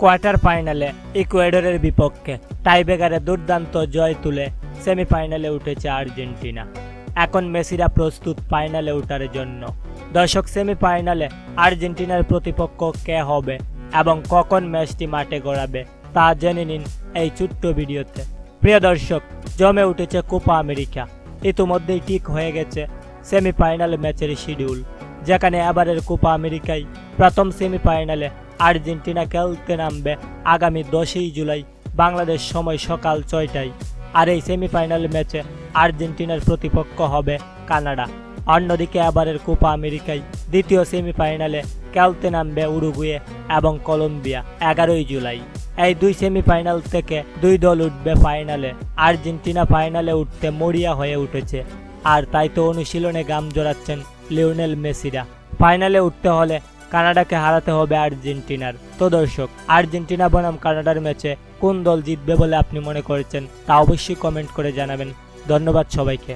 Quarter ফাইনালে ইকুয়েডরের বিপক্ষে টাইব্রেকারে দুর্দান্ত জয় তুলে সেমিফাইনালে উঠেছে আর্জেন্টিনা। এখন মেসিরা প্রস্তুত ফাইনালে ওঠার জন্য। দর্শক, সেমিফাইনালে আর্জেন্টিনার প্রতিপক্ষ কে হবে এবং কখন ম্যাচটি মাঠে গড়াবে তা জেনে নিন এই ছোট্ট ভিডিওতে। প্রিয় দর্শক, জমে উঠেছে কোপা আমেরিকা। ইতিমধ্যেই ঠিক হয়ে গেছে সেমিফাইনাল ম্যাচের শিডিউল, যেখানে এবারের কোপা আমেরিকায় প্রথম সেমিফাইনালে আর্জেন্টিনা খেলতে নামবে আগামী 10ই জুলাই বাংলাদেশ সময় সকাল 6টায়। আর এই সেমিফাইনাল ম্যাচে আর্জেন্টিনার প্রতিপক্ষ হবে কানাডা। অন্যদিকে এবারের কোপা আমেরিকায় দ্বিতীয় সেমিফাইনালে খেলতে নামবে উরুগুয়ে এবং কলম্বিয়া 11ই জুলাই। এই দুই সেমিফাইনাল থেকে দুই দল উঠবে ফাইনালে। আর্জেন্টিনা ফাইনালে উঠতে মরিয়া হয়ে উঠেছে, আর তাই তো অনুশীলনে গাম জড়াচ্ছেন লিওনেল মেসিরা। ফাইনালে উঠতে হলে কানাডাকে হারাতে হবে আর্জেন্টিনার। তো দর্শক, আর্জেন্টিনা বনাম কানাডার ম্যাচে কোন দল জিতবে বলে আপনি মনে করছেন তা অবশ্যই কমেন্ট করে জানাবেন। ধন্যবাদ সবাইকে।